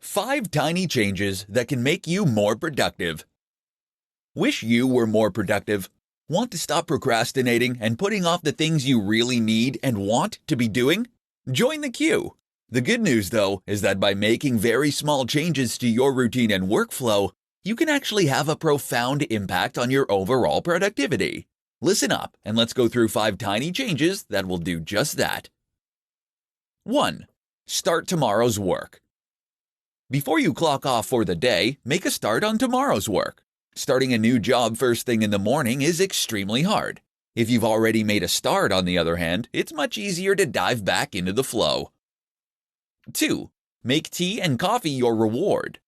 5 tiny changes that can make you more productive. Wish you were more productive? Want to stop procrastinating and putting off the things you really need and want to be doing? Join the queue. The good news, though, is that by making very small changes to your routine and workflow, you can actually have a profound impact on your overall productivity. Listen up, and let's go through 5 tiny changes that will do just that. 1. Start tomorrow's work. Before you clock off for the day, make a start on tomorrow's work. Starting a new job first thing in the morning is extremely hard. If you've already made a start, on the other hand, it's much easier to dive back into the flow. 2. Make tea and coffee your reward.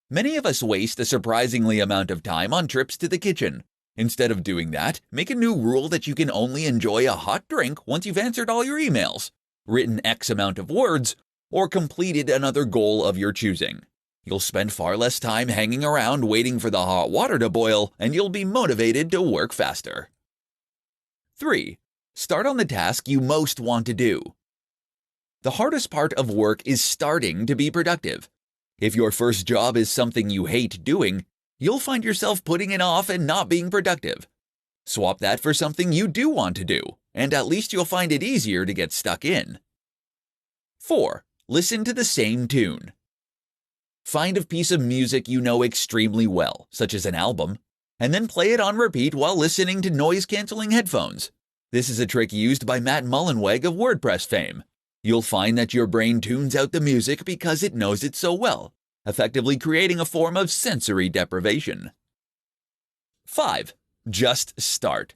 Many of us waste a surprisingly amount of time on trips to the kitchen. Instead of doing that, make a new rule that you can only enjoy a hot drink once you've answered all your emails, written X amount of words, or completed another goal of your choosing. You'll spend far less time hanging around waiting for the hot water to boil, and you'll be motivated to work faster. 3. Start on the task you most want to do. The hardest part of work is starting to be productive. If your first job is something you hate doing, you'll find yourself putting it off and not being productive. Swap that for something you do want to do, and at least you'll find it easier to get stuck in. 4. Listen to the same tune. Find a piece of music you know extremely well, such as an album, and then play it on repeat while listening to noise-canceling headphones. This is a trick used by Matt Mullenweg of WordPress fame. You'll find that your brain tunes out the music because it knows it so well, effectively creating a form of sensory deprivation. 5. Just start.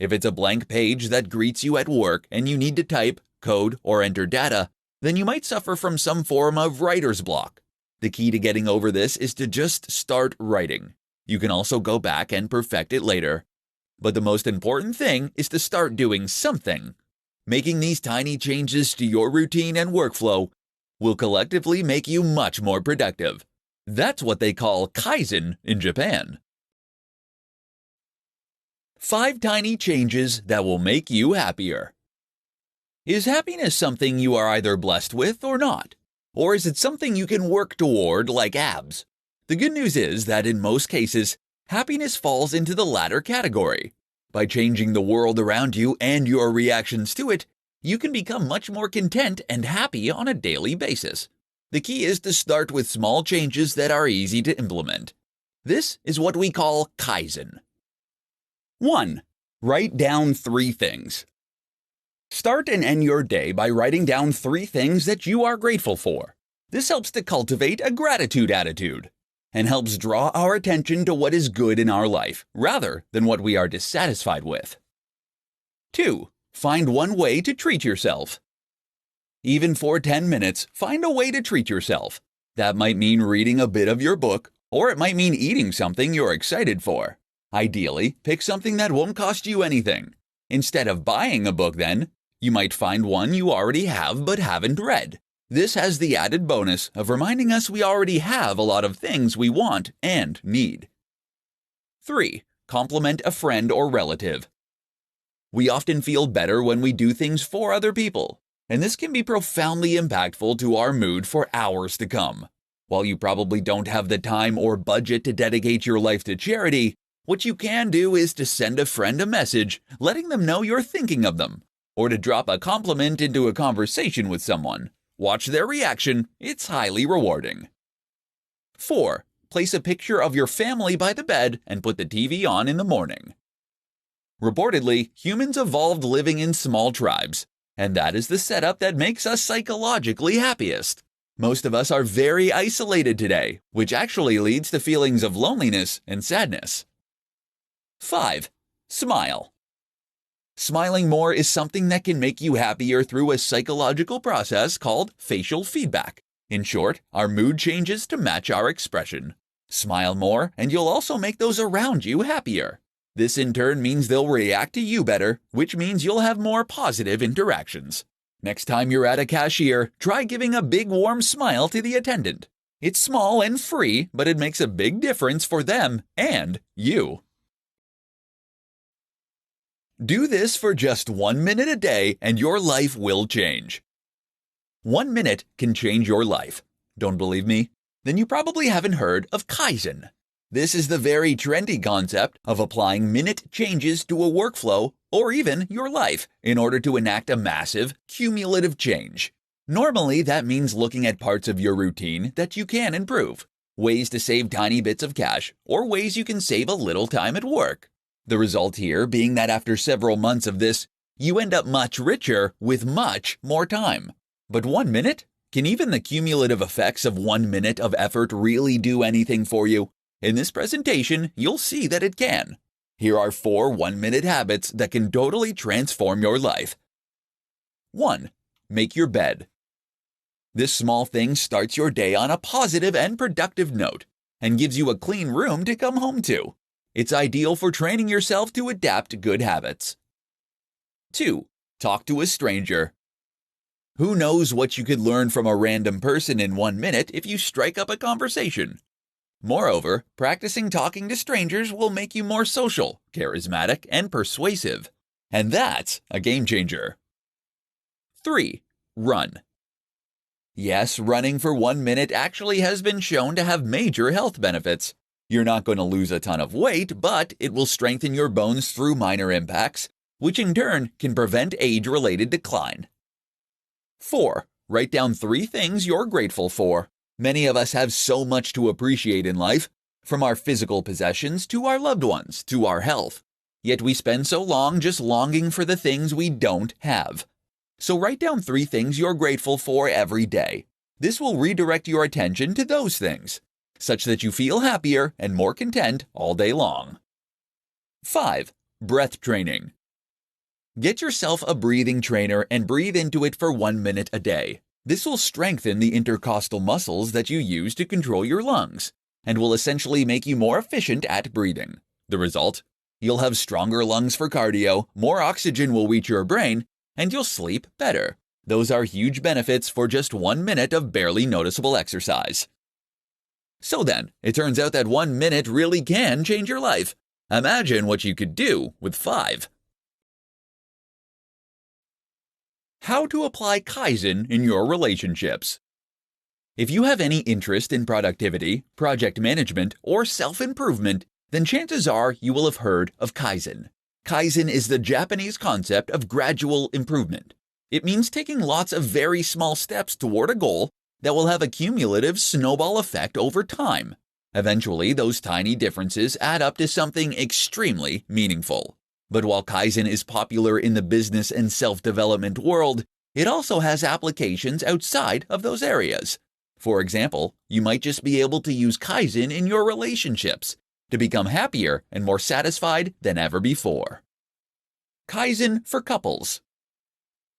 If it's a blank page that greets you at work and you need to type, code, or enter data, then you might suffer from some form of writer's block. The key to getting over this is to just start writing. You can also go back and perfect it later. But the most important thing is to start doing something. Making these tiny changes to your routine and workflow will collectively make you much more productive. That's what they call Kaizen in Japan. 5 tiny changes that will make you happier. Is happiness something you are either blessed with or not? Or is it something you can work toward like abs? The good news is that in most cases, happiness falls into the latter category. By changing the world around you and your reactions to it, you can become much more content and happy on a daily basis. The key is to start with small changes that are easy to implement. This is what we call Kaizen. 1. Write down 3 things. Start and end your day by writing down 3 things that you are grateful for. This helps to cultivate a gratitude attitude and helps draw our attention to what is good in our life rather than what we are dissatisfied with. 2. Find one way to treat yourself. Even for 10 minutes, find a way to treat yourself. That might mean reading a bit of your book, or it might mean eating something you're excited for. Ideally, pick something that won't cost you anything. Instead of buying a book then, you might find one you already have but haven't read. This has the added bonus of reminding us we already have a lot of things we want and need. 3. Compliment a friend or relative. We often feel better when we do things for other people, and this can be profoundly impactful to our mood for hours to come. While you probably don't have the time or budget to dedicate your life to charity, what you can do is to send a friend a message letting them know you're thinking of them, or to drop a compliment into a conversation with someone. Watch their reaction, it's highly rewarding. 4. Place a picture of your family by the bed and put the TV on in the morning. Reportedly, humans evolved living in small tribes, and that is the setup that makes us psychologically happiest. Most of us are very isolated today, which actually leads to feelings of loneliness and sadness. 5. Smile. Smiling more is something that can make you happier through a psychological process called facial feedback. In short, our mood changes to match our expression. Smile more, and you'll also make those around you happier. This in turn means they'll react to you better, which means you'll have more positive interactions. Next time you're at a cashier, try giving a big warm smile to the attendant. It's small and free, but it makes a big difference for them and you. Do this for just 1 minute a day and your life will change. 1 minute can change your life. Don't believe me? Then you probably haven't heard of Kaizen. This is the very trendy concept of applying minute changes to a workflow or even your life in order to enact a massive, cumulative change. Normally, that means looking at parts of your routine that you can improve, ways to save tiny bits of cash, or ways you can save a little time at work. The result here being that after several months of this, you end up much richer with much more time. But 1 minute? Can even the cumulative effects of 1 minute of effort really do anything for you? In this presentation, you'll see that it can. Here are 4 1-minute habits that can totally transform your life. 1. Make your bed. This small thing starts your day on a positive and productive note and gives you a clean room to come home to. It's ideal for training yourself to adapt good habits. 2. Talk to a stranger. Who knows what you could learn from a random person in 1 minute if you strike up a conversation? Moreover, practicing talking to strangers will make you more social, charismatic, and persuasive. And that's a game changer. 3. Run. Yes, running for 1 minute actually has been shown to have major health benefits. You're not going to lose a ton of weight, but it will strengthen your bones through minor impacts, which in turn can prevent age-related decline. 4. Write down 3 things you're grateful for. Many of us have so much to appreciate in life, from our physical possessions to our loved ones to our health. Yet we spend so long just longing for the things we don't have. So write down 3 things you're grateful for every day. This will redirect your attention to those things, such that you feel happier and more content all day long. 5. Breath training. Get yourself a breathing trainer and breathe into it for 1 minute a day. This will strengthen the intercostal muscles that you use to control your lungs and will essentially make you more efficient at breathing. The result? You'll have stronger lungs for cardio, more oxygen will reach your brain, and you'll sleep better. Those are huge benefits for just 1 minute of barely noticeable exercise. So then, it turns out that 1 minute really can change your life. Imagine what you could do with 5. How to apply Kaizen in your relationships. If you have any interest in productivity, project management, or self-improvement, then chances are you will have heard of Kaizen. Kaizen is the Japanese concept of gradual improvement. It means taking lots of very small steps toward a goal that will have a cumulative snowball effect over time. Eventually, those tiny differences add up to something extremely meaningful. But while Kaizen is popular in the business and self-development world, it also has applications outside of those areas. For example, you might just be able to use Kaizen in your relationships to become happier and more satisfied than ever before. Kaizen for couples.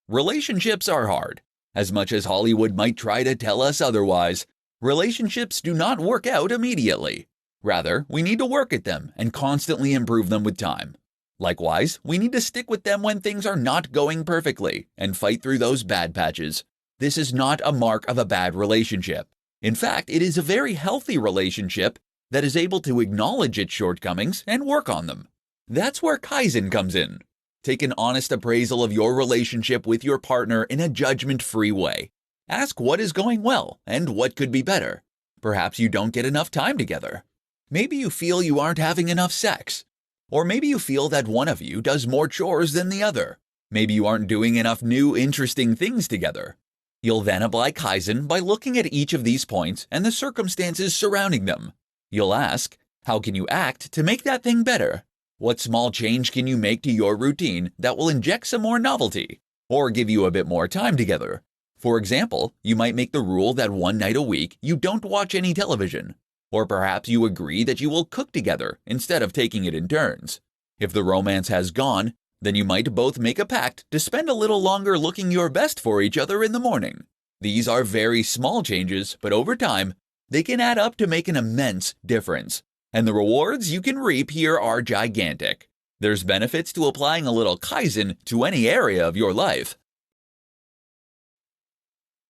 Relationships are hard. As much as Hollywood might try to tell us otherwise, relationships do not work out immediately. Rather, we need to work at them and constantly improve them with time. Likewise, we need to stick with them when things are not going perfectly and fight through those bad patches. This is not a mark of a bad relationship. In fact, it is a very healthy relationship that is able to acknowledge its shortcomings and work on them. That's where Kaizen comes in. Take an honest appraisal of your relationship with your partner in a judgment-free way. Ask what is going well and what could be better. Perhaps you don't get enough time together. Maybe you feel you aren't having enough sex. Or maybe you feel that one of you does more chores than the other. Maybe you aren't doing enough new, interesting things together. You'll then apply Kaizen by looking at each of these points and the circumstances surrounding them. You'll ask, how can you act to make that thing better? What small change can you make to your routine that will inject some more novelty or give you a bit more time together? For example, you might make the rule that 1 night a week you don't watch any television. Or perhaps you agree that you will cook together instead of taking it in turns. If the romance has gone, then you might both make a pact to spend a little longer looking your best for each other in the morning. These are very small changes, but over time, they can add up to make an immense difference. And the rewards you can reap here are gigantic. There's benefits to applying a little Kaizen to any area of your life.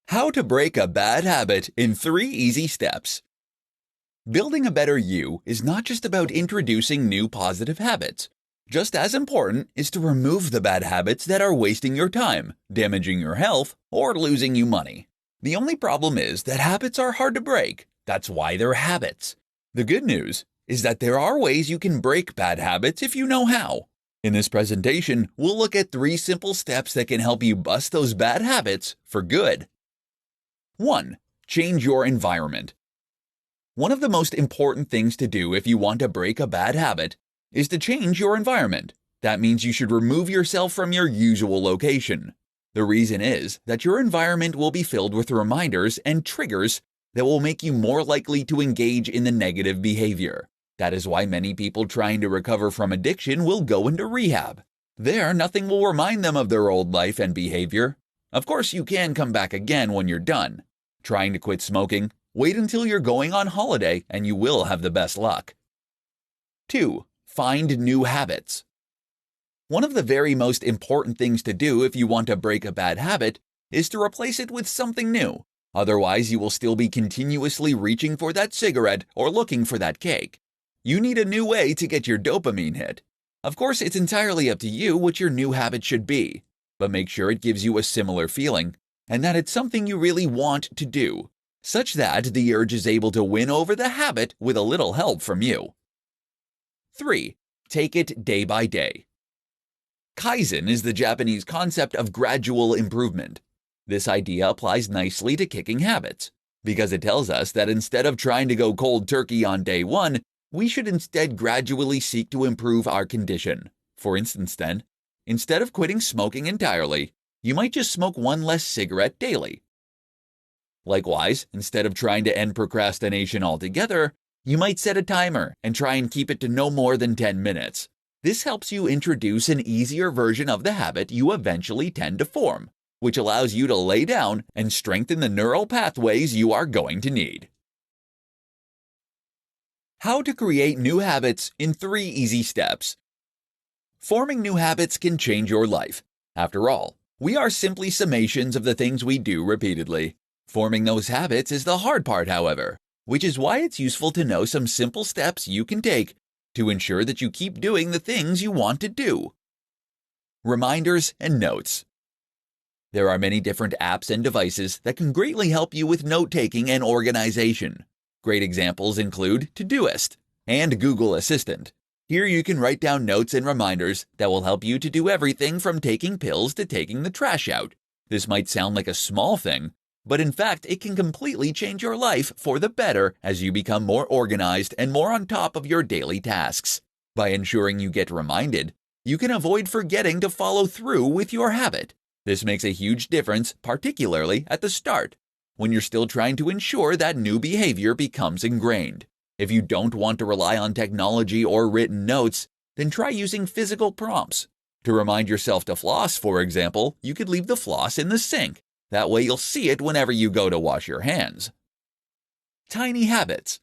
How to break a bad habit in 3 easy steps. Building a better you is not just about introducing new positive habits. Just as important is to remove the bad habits that are wasting your time, damaging your health, or losing you money. The only problem is that habits are hard to break. That's why they're habits. The good news is that there are ways you can break bad habits if you know how. In this presentation, we'll look at 3 simple steps that can help you bust those bad habits for good. 1. Change your environment. One of the most important things to do if you want to break a bad habit is to change your environment. That means you should remove yourself from your usual location. The reason is that your environment will be filled with reminders and triggers that will make you more likely to engage in the negative behavior. That is why many people trying to recover from addiction will go into rehab. There, nothing will remind them of their old life and behavior. Of course, you can come back again when you're done. Trying to quit smoking, wait until you're going on holiday and you will have the best luck. 2. Find new habits. One of the very most important things to do if you want to break a bad habit is to replace it with something new. Otherwise, you will still be continuously reaching for that cigarette or looking for that cake. You need a new way to get your dopamine hit. Of course, it's entirely up to you what your new habit should be, but make sure it gives you a similar feeling and that it's something you really want to do, such that the urge is able to win over the habit with a little help from you. 3. Take it day by day. Kaizen is the Japanese concept of gradual improvement. This idea applies nicely to kicking habits, because it tells us that instead of trying to go cold turkey on day 1, we should instead gradually seek to improve our condition. For instance then, instead of quitting smoking entirely, you might just smoke 1 less cigarette daily. Likewise, instead of trying to end procrastination altogether, you might set a timer and try and keep it to no more than 10 minutes. This helps you introduce an easier version of the habit you eventually tend to form, which allows you to lay down and strengthen the neural pathways you are going to need. How to create new habits in 3 easy steps. Forming new habits can change your life. After all, we are simply summations of the things we do repeatedly. Forming those habits is the hard part, however, which is why it's useful to know some simple steps you can take to ensure that you keep doing the things you want to do. Reminders and notes. There are many different apps and devices that can greatly help you with note-taking and organization. Great examples include Todoist and Google Assistant. Here you can write down notes and reminders that will help you to do everything from taking pills to taking the trash out. This might sound like a small thing, but in fact it can completely change your life for the better as you become more organized and more on top of your daily tasks. By ensuring you get reminded, you can avoid forgetting to follow through with your habit. This makes a huge difference, particularly at the start, when you're still trying to ensure that new behavior becomes ingrained. If you don't want to rely on technology or written notes, then try using physical prompts. To remind yourself to floss, for example, you could leave the floss in the sink. That way you'll see it whenever you go to wash your hands. Tiny habits.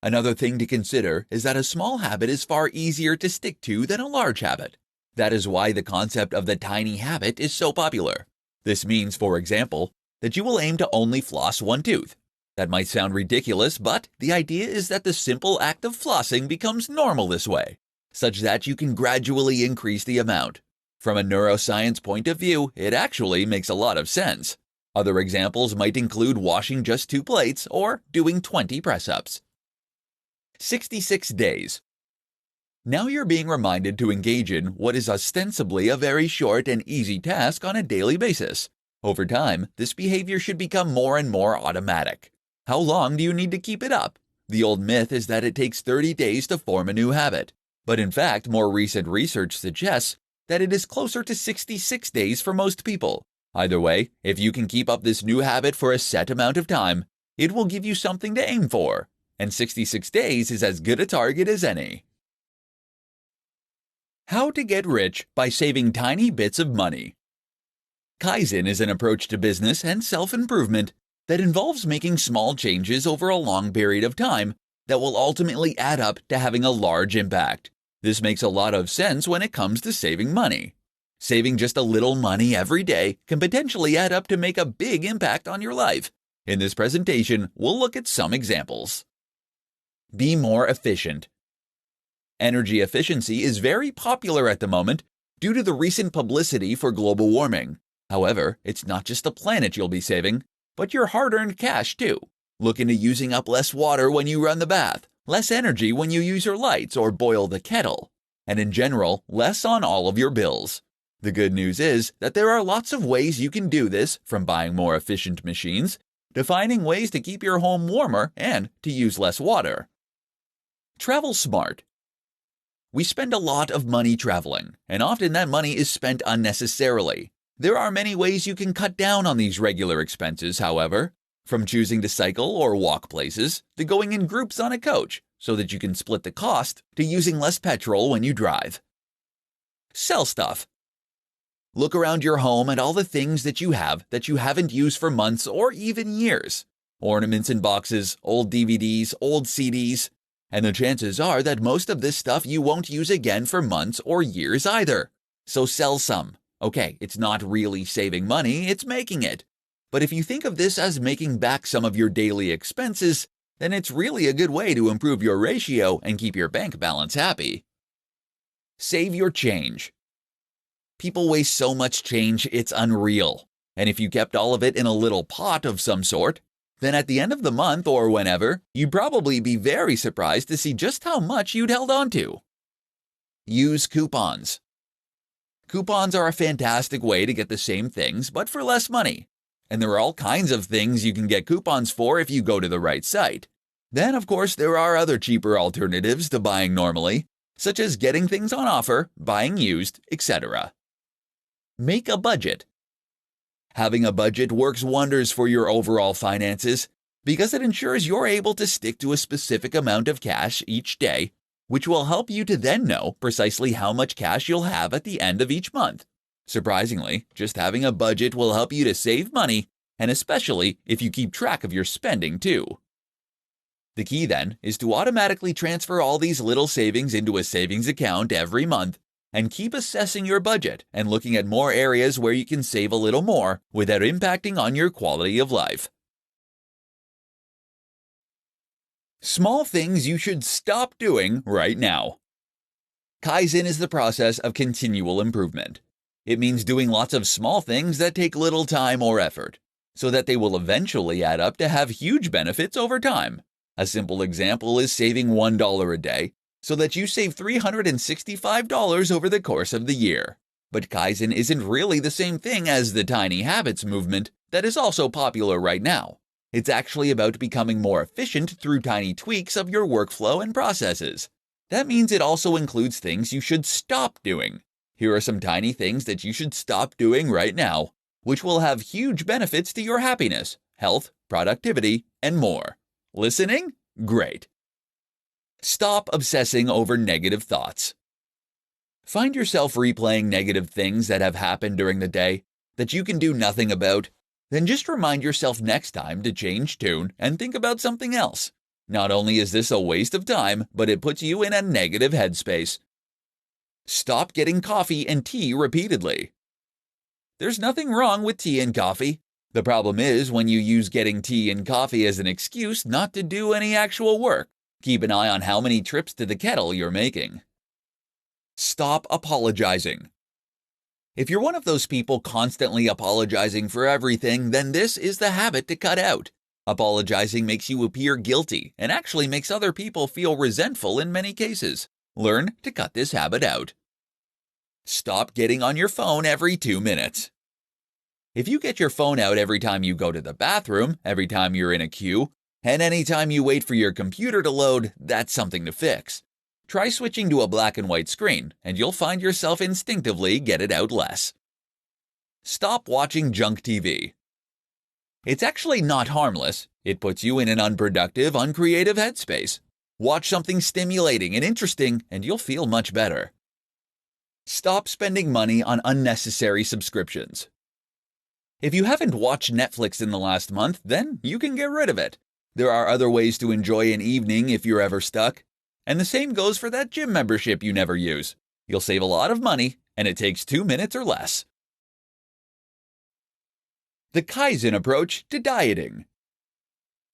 Another thing to consider is that a small habit is far easier to stick to than a large habit. That is why the concept of the tiny habit is so popular. This means, for example, that you will aim to only floss 1 tooth. That might sound ridiculous, but the idea is that the simple act of flossing becomes normal this way, such that you can gradually increase the amount. From a neuroscience point of view, it actually makes a lot of sense. Other examples might include washing just 2 plates or doing 20 press-ups. 66 days. Now you're being reminded to engage in what is ostensibly a very short and easy task on a daily basis. Over time, this behavior should become more and more automatic. How long do you need to keep it up? The old myth is that it takes 30 days to form a new habit. But in fact, more recent research suggests that it is closer to 66 days for most people. Either way, if you can keep up this new habit for a set amount of time, it will give you something to aim for. And 66 days is as good a target as any. How to get rich by saving tiny bits of money. Kaizen is an approach to business and self-improvement that involves making small changes over a long period of time that will ultimately add up to having a large impact. This makes a lot of sense when it comes to saving money. Saving just a little money every day can potentially add up to make a big impact on your life. In this presentation, we'll look at some examples. Be more efficient. Energy efficiency is very popular at the moment due to the recent publicity for global warming. However, it's not just the planet you'll be saving, but your hard-earned cash too. Look into using up less water when you run the bath, less energy when you use your lights or boil the kettle, and in general, less on all of your bills. The good news is that there are lots of ways you can do this, from buying more efficient machines to finding ways to keep your home warmer and to use less water. Travel smart. We spend a lot of money traveling, and often that money is spent unnecessarily. There are many ways you can cut down on these regular expenses, however, from choosing to cycle or walk places to going in groups on a coach so that you can split the cost to using less petrol when you drive. Sell stuff. Look around your home at all the things that you have that you haven't used for months or even years. Ornaments in boxes, old DVDs, old CDs, and the chances are that most of this stuff you won't use again for months or years either. So sell some. Okay, it's not really saving money, it's making it. But if you think of this as making back some of your daily expenses, then it's really a good way to improve your ratio and keep your bank balance happy. Save your change. People waste so much change, it's unreal. And if you kept all of it in a little pot of some sort, then at the end of the month or whenever, you'd probably be very surprised to see just how much you'd held on to. Use coupons. Coupons are a fantastic way to get the same things, but for less money. And there are all kinds of things you can get coupons for if you go to the right site. Then, of course, there are other cheaper alternatives to buying normally, such as getting things on offer, buying used, etc. Make a budget. Having a budget works wonders for your overall finances because it ensures you're able to stick to a specific amount of cash each day, which will help you to then know precisely how much cash you'll have at the end of each month. Surprisingly, just having a budget will help you to save money, and especially if you keep track of your spending too. The key then is to automatically transfer all these little savings into a savings account every month, and keep assessing your budget and looking at more areas where you can save a little more without impacting on your quality of life. Small things you should stop doing right now. Kaizen is the process of continual improvement. It means doing lots of small things that take little time or effort, so that they will eventually add up to have huge benefits over time. A simple example is saving $1 a day, so that you save $365 over the course of the year. But Kaizen isn't really the same thing as the tiny habits movement that is also popular right now. It's actually about becoming more efficient through tiny tweaks of your workflow and processes. That means it also includes things you should stop doing. Here are some tiny things that you should stop doing right now, which will have huge benefits to your happiness, health, productivity, and more. Listening? Great. Stop obsessing over negative thoughts. Find yourself replaying negative things that have happened during the day that you can do nothing about, then just remind yourself next time to change tune and think about something else. Not only is this a waste of time, but it puts you in a negative headspace. Stop getting coffee and tea repeatedly. There's nothing wrong with tea and coffee. The problem is when you use getting tea and coffee as an excuse not to do any actual work. Keep an eye on how many trips to the kettle you're making. Stop apologizing. If you're one of those people constantly apologizing for everything, then this is the habit to cut out. Apologizing makes you appear guilty and actually makes other people feel resentful in many cases. Learn to cut this habit out. Stop getting on your phone every 2 minutes. If you get your phone out every time you go to the bathroom, every time you're in a queue, and anytime you wait for your computer to load, that's something to fix. Try switching to a black and white screen, and you'll find yourself instinctively get it out less. Stop watching junk TV. It's actually not harmless. It puts you in an unproductive, uncreative headspace. Watch something stimulating and interesting, and you'll feel much better. Stop spending money on unnecessary subscriptions. If you haven't watched Netflix in the last month, then you can get rid of it. There are other ways to enjoy an evening if you're ever stuck. And the same goes for that gym membership you never use. You'll save a lot of money, and it takes 2 minutes or less. The Kaizen approach to dieting.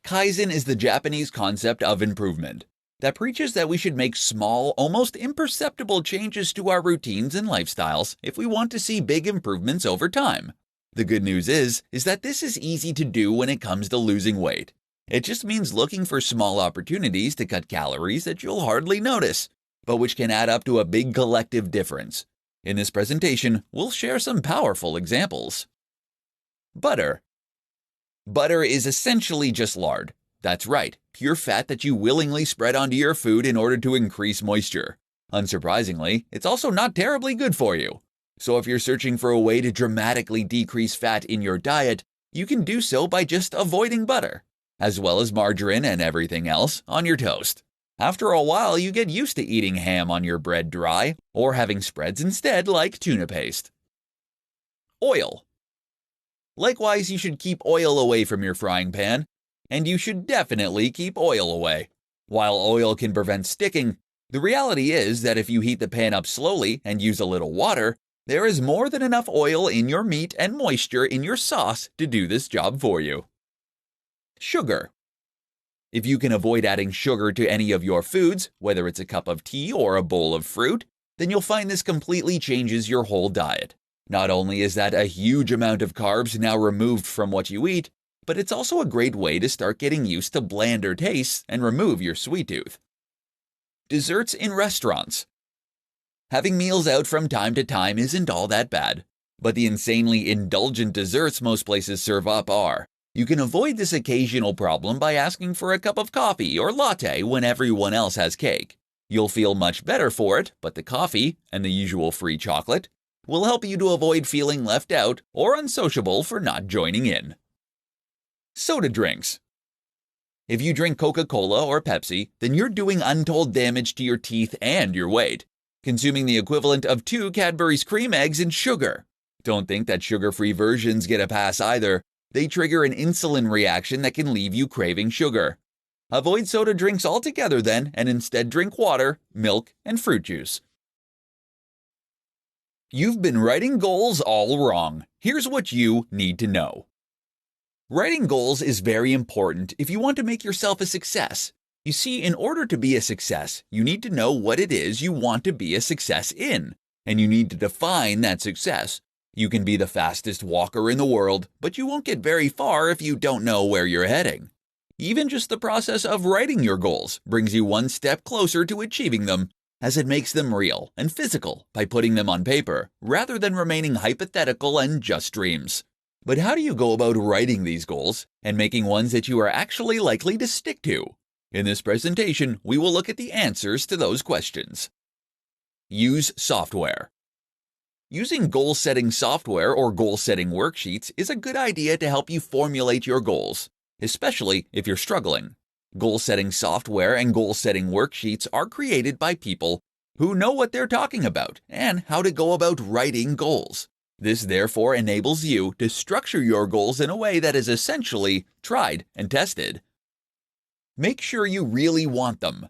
Kaizen is the Japanese concept of improvement that preaches that we should make small, almost imperceptible changes to our routines and lifestyles if we want to see big improvements over time. The good news is that this is easy to do when it comes to losing weight. It just means looking for small opportunities to cut calories that you'll hardly notice, but which can add up to a big collective difference. In this presentation, we'll share some powerful examples. Butter. Butter is essentially just lard. That's right, pure fat that you willingly spread onto your food in order to increase moisture. Unsurprisingly, it's also not terribly good for you. So if you're searching for a way to dramatically decrease fat in your diet, you can do so by just avoiding butter, as well as margarine and everything else on your toast. After a while, you get used to eating ham on your bread dry, or having spreads instead like tuna paste. Oil. Likewise, you should keep oil away from your frying pan, and you should definitely keep oil away. While oil can prevent sticking, the reality is that if you heat the pan up slowly and use a little water, there is more than enough oil in your meat and moisture in your sauce to do this job for you. Sugar. If you can avoid adding sugar to any of your foods, whether it's a cup of tea or a bowl of fruit, then you'll find this completely changes your whole diet. Not only is that a huge amount of carbs now removed from what you eat, but it's also a great way to start getting used to blander tastes and remove your sweet tooth. Desserts in restaurants. Having meals out from time to time isn't all that bad, but the insanely indulgent desserts most places serve up are. You can avoid this occasional problem by asking for a cup of coffee or latte when everyone else has cake. You'll feel much better for it, but the coffee, and the usual free chocolate, will help you to avoid feeling left out or unsociable for not joining in. Soda drinks. If you drink Coca-Cola or Pepsi, then you're doing untold damage to your teeth and your weight, consuming the equivalent of 2 Cadbury's cream eggs in sugar. Don't think that sugar-free versions get a pass either. They trigger an insulin reaction that can leave you craving sugar. Avoid soda drinks altogether then, and instead drink water, milk, and fruit juice. You've been writing goals all wrong. Here's what you need to know. Writing goals is very important if you want to make yourself a success. You see, in order to be a success, you need to know what it is you want to be a success in, and you need to define that success. You can be the fastest walker in the world, but you won't get very far if you don't know where you're heading. Even just the process of writing your goals brings you one step closer to achieving them, as it makes them real and physical by putting them on paper, rather than remaining hypothetical and just dreams. But how do you go about writing these goals and making ones that you are actually likely to stick to? In this presentation, we will look at the answers to those questions. Use software. Using goal-setting software or goal-setting worksheets is a good idea to help you formulate your goals, especially if you're struggling. Goal-setting software and goal-setting worksheets are created by people who know what they're talking about and how to go about writing goals. This therefore enables you to structure your goals in a way that is essentially tried and tested. Make sure you really want them.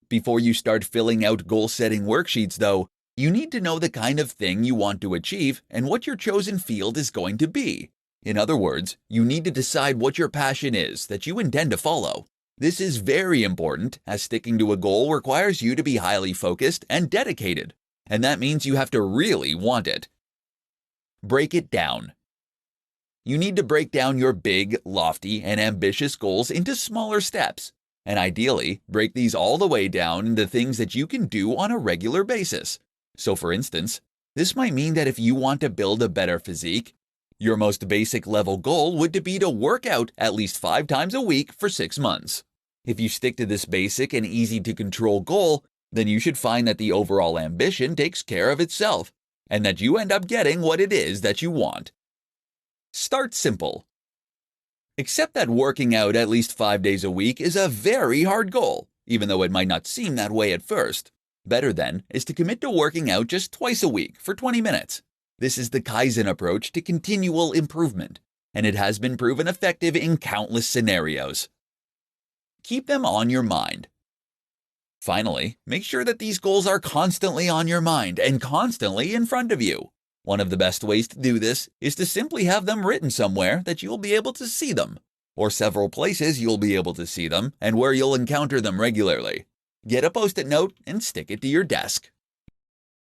Before you start filling out goal-setting worksheets, though, you need to know the kind of thing you want to achieve and what your chosen field is going to be. In other words, you need to decide what your passion is that you intend to follow. This is very important, as sticking to a goal requires you to be highly focused and dedicated, and that means you have to really want it. Break it down. You need to break down your big, lofty, and ambitious goals into smaller steps, and ideally, break these all the way down into things that you can do on a regular basis. So for instance, this might mean that if you want to build a better physique, your most basic level goal would be to work out at least 5 times a week for 6 months. If you stick to this basic and easy to control goal, then you should find that the overall ambition takes care of itself, and that you end up getting what it is that you want. Start simple. Accept that working out at least 5 days a week is a very hard goal, even though it might not seem that way at first. Better then is to commit to working out just twice a week for 20 minutes. This is the Kaizen approach to continual improvement, and it has been proven effective in countless scenarios. Keep them on your mind. Finally, make sure that these goals are constantly on your mind and constantly in front of you. One of the best ways to do this is to simply have them written somewhere that you'll be able to see them, or several places you'll be able to see them and where you'll encounter them regularly. Get a Post-it note and stick it to your desk.